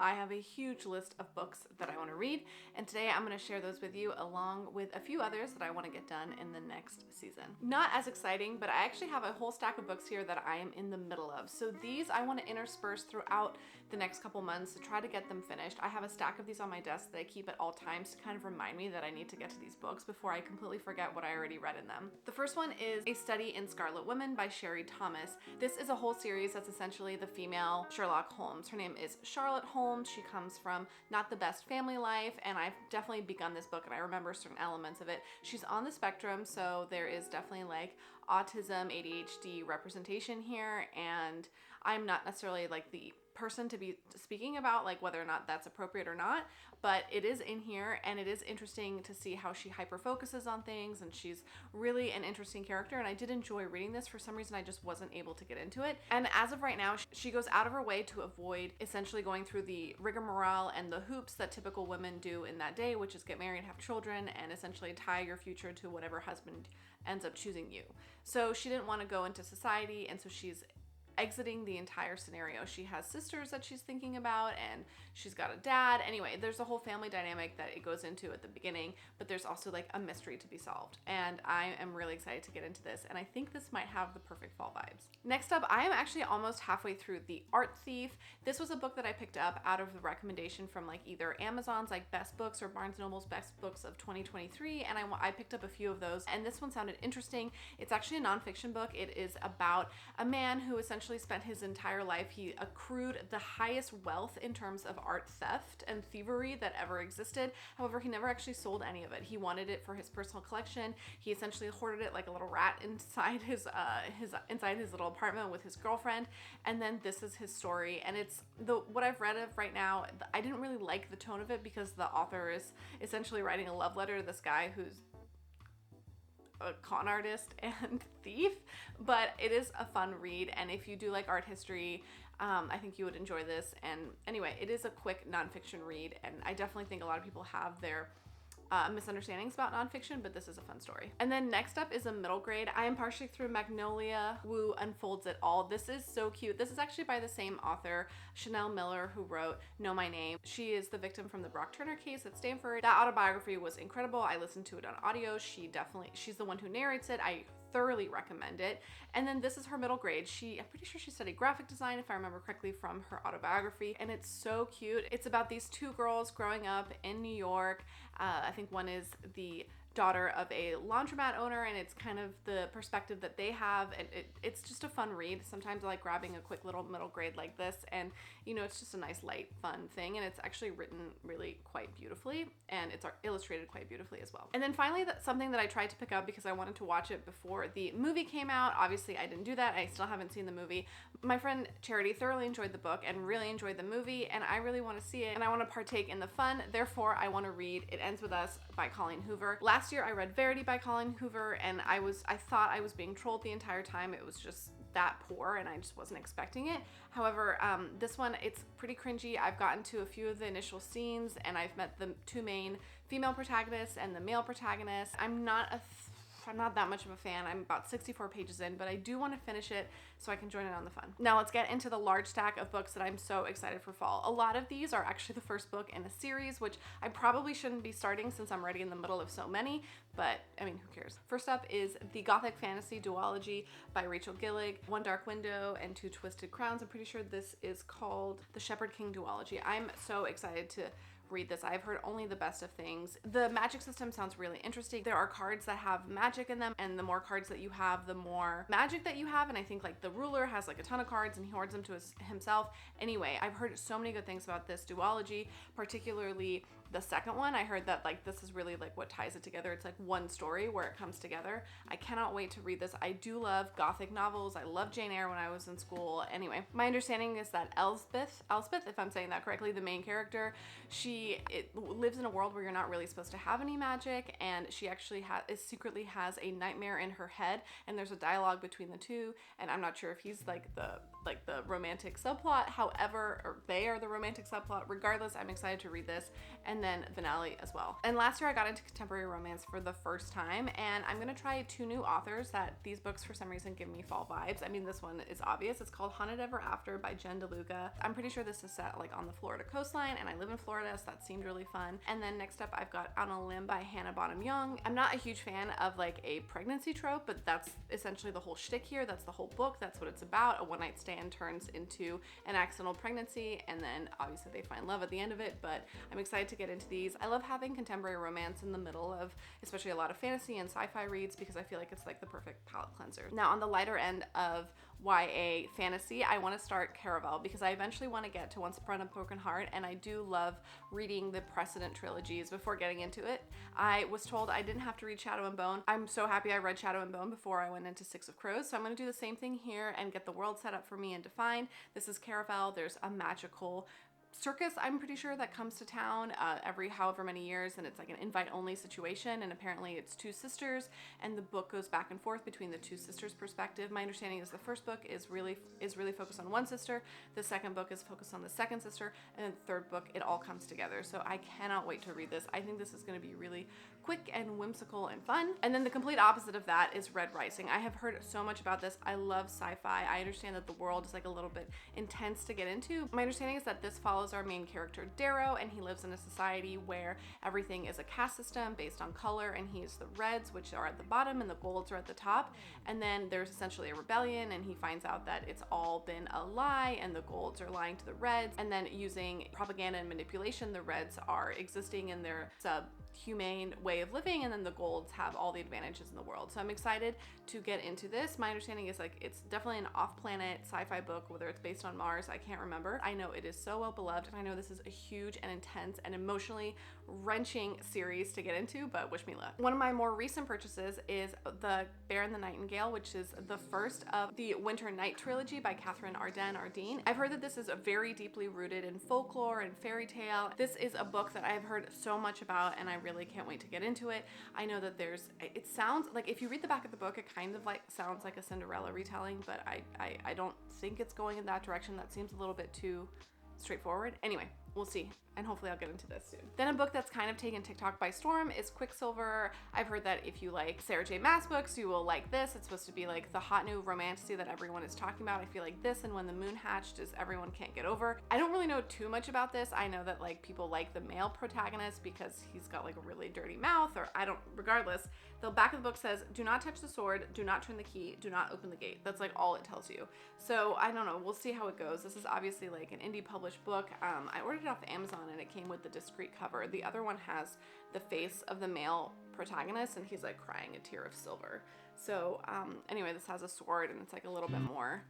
I have a huge list of books that I want to read, and today I'm going to share those with you along with a few others that I want to get done in the next season. Not as exciting, but I actually have a whole stack of books here that I am in the middle of. So these I want to intersperse throughout the next couple months to try to get them finished. I have a stack of these on my desk that I keep at all times to kind of remind me that I need to get to these books before I completely forget what I already read in them. The first one is A Study in Scarlet Women by Sherry Thomas. This is a whole series that's essentially the female Sherlock Holmes. Her name is Charlotte Holmes. She comes from not the best family life, and I've definitely begun this book and I remember certain elements of it. She's on the spectrum, so there is definitely like autism, ADHD representation here, and I'm not necessarily like the person to be speaking about like whether or not that's appropriate or not, but it is in here and it is interesting to see how she hyper focuses on things, and she's really an interesting character, and I did enjoy reading this. For some reason I just wasn't able to get into it, and as of right now she goes out of her way to avoid essentially going through the rigmarole and the hoops that typical women do in that day, which is get married, have children, and essentially tie your future to whatever husband ends up choosing you. So she didn't want to go into society, and so she's exiting the entire scenario. She has sisters that she's thinking about, and she's got a dad. Anyway, there's a whole family dynamic that it goes into at the beginning, but there's also like a mystery to be solved. And I am really excited to get into this, and I think this might have the perfect fall vibes. Next up, I am actually almost halfway through The Art Thief. This was a book that I picked up out of the recommendation from like either Amazon's like best books or Barnes & Noble's best books of 2023, and I picked up a few of those, and this one sounded interesting. It's actually a nonfiction book. It is about a man who essentially spent his entire life, he accrued the highest wealth in terms of art theft and thievery that ever existed. However, he never actually sold any of it. He wanted it for his personal collection. He essentially hoarded it like a little rat inside his little apartment with his girlfriend. And then this is his story, and it's what I've read of right now. I didn't really like the tone of it because the author is essentially writing a love letter to this guy who's a con artist and thief, but it is a fun read, and if you do like art history, I think you would enjoy this. And anyway, it is a quick nonfiction read, and I definitely think a lot of people have their misunderstandings about nonfiction, but this is a fun story. And then next up is a middle grade. I am partially through Magnolia Wu Unfolds It All. This is so cute. This is actually by the same author, Chanel Miller, who wrote Know My Name. She is the victim from the Brock Turner case at Stanford. That autobiography was incredible. I listened to it on audio. She's the one who narrates it. I thoroughly recommend it. And then this is her middle grade. I'm pretty sure she studied graphic design, if I remember correctly from her autobiography, and it's so cute. It's about these two girls growing up in New York. I think one is the daughter of a laundromat owner, and it's kind of the perspective that they have, and it's just a fun read. Sometimes I like grabbing a quick little middle grade like this, and you know, it's just a nice light fun thing, and it's actually written really quite beautifully, and it's illustrated quite beautifully as well. And then finally, that's something that I tried to pick up because I wanted to watch it before the movie came out. Obviously I didn't do that. I still haven't seen the movie. My friend Charity thoroughly enjoyed the book and really enjoyed the movie, and I really want to see it, and I want to partake in the fun. Therefore I want to read It Ends With Us by Colleen Hoover. Last year I read Verity by Colleen Hoover, and I thought I was being trolled the entire time. It was just that poor, and I just wasn't expecting it. However, this one, it's pretty cringy. I've gotten to a few of the initial scenes, and I've met the two main female protagonists and the male protagonist. I'm not that much of a fan. I'm about 64 pages in, but I do want to finish it so I can join in on the fun. Now let's get into the large stack of books that I'm so excited for fall. A lot of these are actually the first book in a series, which I probably shouldn't be starting since I'm already in the middle of so many, but I mean, who cares? First up is the Gothic Fantasy Duology by Rachel Gillig, One Dark Window and Two Twisted Crowns. I'm pretty sure this is called the Shepherd King Duology. I'm so excited to read this. I've heard only the best of things. The magic system sounds really interesting. There are cards that have magic in them, and the more cards that you have, the more magic that you have, and I think like the ruler has like a ton of cards and he hoards them to himself. Anyway, I've heard so many good things about this duology, particularly the second one. I heard that like this is really like what ties it together. It's like one story where it comes together. I cannot wait to read this. I do love Gothic novels. I loved Jane Eyre when I was in school. Anyway, my understanding is that Elspeth, if I'm saying that correctly, the main character, she lives in a world where you're not really supposed to have any magic, and she actually secretly has a nightmare in her head, and there's a dialogue between the two, and I'm not sure if he's like the like the romantic subplot. However, or they are the romantic subplot. Regardless, I'm excited to read this. And then Finale as well. And last year I got into contemporary romance for the first time, and I'm gonna try 2 new authors that these books for some reason give me fall vibes. I mean, this one is obvious. It's called Haunted Ever After by Jen DeLuca. I'm pretty sure this is set like on the Florida coastline, and I live in Florida, so that seemed really fun. And then next up I've got On a Limb by Hannah Bonham Young. I'm not a huge fan of like a pregnancy trope, but that's essentially the whole shtick here. That's the whole book. That's what it's about. A one-night stand turns into an accidental pregnancy, and then obviously they find love at the end of it. But I'm excited to get into these. I love having contemporary romance in the middle of especially a lot of fantasy and sci-fi reads, because I feel like it's like the perfect palate cleanser. Now on the lighter end of YA fantasy, I want to start Caraval, because I eventually want to get to Once Upon a Broken Heart, and I do love reading the precedent trilogies before getting into it. I was told I didn't have to read Shadow and Bone. I'm so happy I read Shadow and Bone before I went into Six of Crows, so I'm going to do the same thing here and get the world set up for me and defined. This is Caraval. There's a magical circus, I'm pretty sure, that comes to town every however many years, and it's like an invite-only situation, and apparently it's 2 sisters, and the book goes back and forth between the 2 sisters' perspective. My understanding is the first book is really focused on one sister, the second book is focused on the second sister, and then the third book, it all comes together. So I cannot wait to read this. I think this is going to be really quick and whimsical and fun. And then the complete opposite of that is Red Rising. I have heard so much about this. I love sci-fi. I understand that the world is like a little bit intense to get into. My understanding is that this follows our main character Darrow, and he lives in a society where everything is a caste system based on color, and he's the reds, which are at the bottom, and the golds are at the top. And then there's essentially a rebellion, and he finds out that it's all been a lie, and the golds are lying to the reds, and then using propaganda and manipulation, the reds are existing in their subhumane way of living, and then the golds have all the advantages in the world. So I'm excited to get into this. My understanding is like it's definitely an off-planet sci-fi book, whether it's based on Mars, I can't remember. I know it is so well beloved, and I know this is a huge and intense and emotionally wrenching series to get into, but wish me luck. One of my more recent purchases is The Bear and the Nightingale, which is the first of the Winter Night trilogy by Catherine Ardenne. I've heard that this is very deeply rooted in folklore and fairy tale. This is a book that I've heard so much about, and I really can't wait to get into it. I know that it sounds like, if you read the back of the book, it kind of like sounds like a Cinderella retelling, but I don't think it's going in that direction. That seems a little bit too straightforward. Anyway, we'll see, and hopefully I'll get into this soon. Then a book that's kind of taken TikTok by storm is Quicksilver. I've heard that if you like Sarah J Maas books, you will like this. It's supposed to be like the hot new romantasy that everyone is talking about. I feel like this and When the Moon Hatched is everyone can't get over. I don't really know too much about this. I know that like people like the male protagonist because he's got like a really dirty mouth, or regardless, the back of the book says, do not touch the sword, do not turn the key, do not open the gate. That's like all it tells you. So I don't know, we'll see how it goes. This is obviously like an indie published book. I ordered it off Amazon, and it came with the discreet cover. The other one has the face of the male protagonist, and he's like crying a tear of silver. So anyway, this has a sword, and it's like a little bit more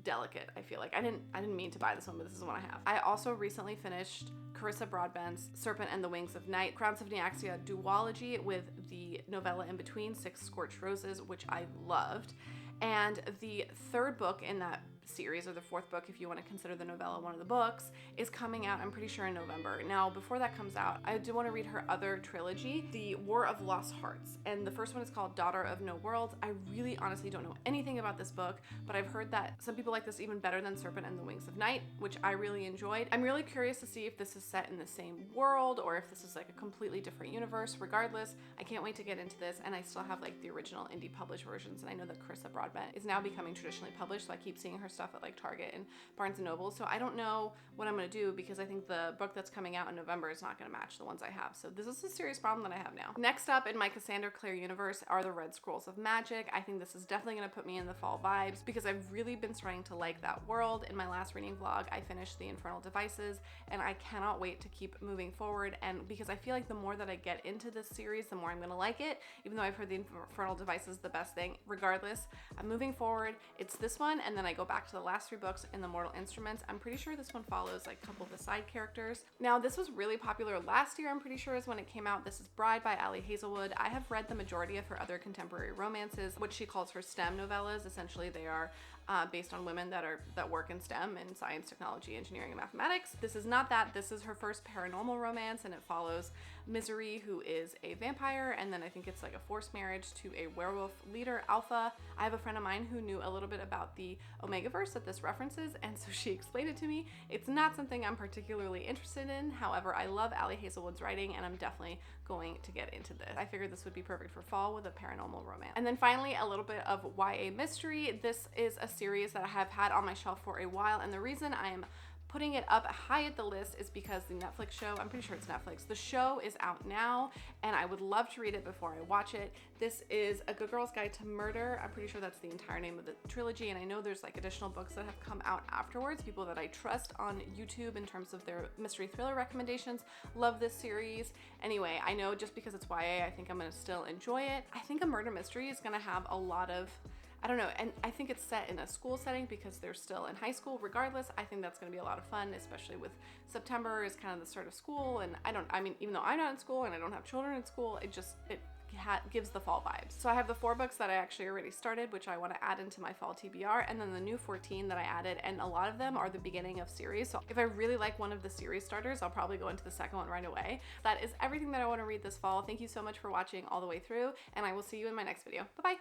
delicate. I feel like I didn't mean to buy this one, but this is what I have. I also recently finished Carissa Broadbent's Serpent and the Wings of Night, Crowns of Nyaxia duology, with the novella in between, Six Scorched Roses, which I loved. And the third book in that series, or the fourth book if you want to consider the novella one of the books, is coming out, I'm pretty sure, in November. Now, before that comes out, I do want to read her other trilogy, The War of Lost Hearts, and the first one is called Daughter of No Worlds. I really honestly don't know anything about this book, but I've heard that some people like this even better than Serpent and the Wings of Night, which I really enjoyed. I'm really curious to see if this is set in the same world or if this is like a completely different universe. Regardless, I can't wait to get into this, and I still have like the original indie published versions, and I know that Carissa Broadbent is now becoming traditionally published, so I keep seeing her stuff at like Target and Barnes & Noble. So I don't know what I'm going to do, because I think the book that's coming out in November is not going to match the ones I have. So this is a serious problem that I have now. Next up in my Cassandra Clare universe are the Red Scrolls of Magic. I think this is definitely going to put me in the fall vibes, because I've really been starting to like that world. In my last reading vlog, I finished The Infernal Devices, and I cannot wait to keep moving forward. And because I feel like the more that I get into this series, the more I'm going to like it, even though I've heard The Infernal Devices is the best thing. Regardless, I'm moving forward. It's this one, and then I go back to the last 3 books in the Mortal Instruments. I'm pretty sure this one follows like a couple of the side characters. Now, this was really popular last year, I'm pretty sure, is when it came out. This is Bride by Ali Hazelwood. I have read the majority of her other contemporary romances, which she calls her STEM novellas. Essentially, they are based on women that work in STEM, in science, technology, engineering, and mathematics. This is not that. This is her first paranormal romance, and it follows Misery, who is a vampire, and then I think it's like a forced marriage to a werewolf leader, Alpha. I have a friend of mine who knew a little bit about the Omegaverse that this references, and so she explained it to me. It's not something I'm particularly interested in. However, I love Ali Hazelwood's writing, and I'm definitely going to get into this. I figured this would be perfect for fall with a paranormal romance. And then finally, a little bit of YA mystery. This is a series that I have had on my shelf for a while, and the reason I am putting it up high at the list is because the Netflix show, I'm pretty sure it's Netflix, the show is out now, and I would love to read it before I watch it. This is A Good Girl's Guide to Murder. I'm pretty sure that's the entire name of the trilogy, and I know there's like additional books that have come out afterwards. People that I trust on YouTube in terms of their mystery thriller recommendations love this series. Anyway, I know just because it's YA, I think I'm gonna still enjoy it. I think a murder mystery is gonna have a lot of, I don't know, and I think it's set in a school setting because they're still in high school. Regardless, I think that's going to be a lot of fun, especially with September is kind of the start of school. And I mean, even though I'm not in school and I don't have children in school, it gives the fall vibes. So I have the 4 books that I actually already started, which I want to add into my fall TBR, and then the new 14 that I added, and a lot of them are the beginning of series. So if I really like one of the series starters, I'll probably go into the second one right away. That is everything that I want to read this fall. Thank you so much for watching all the way through, and I will see you in my next video. Bye-bye.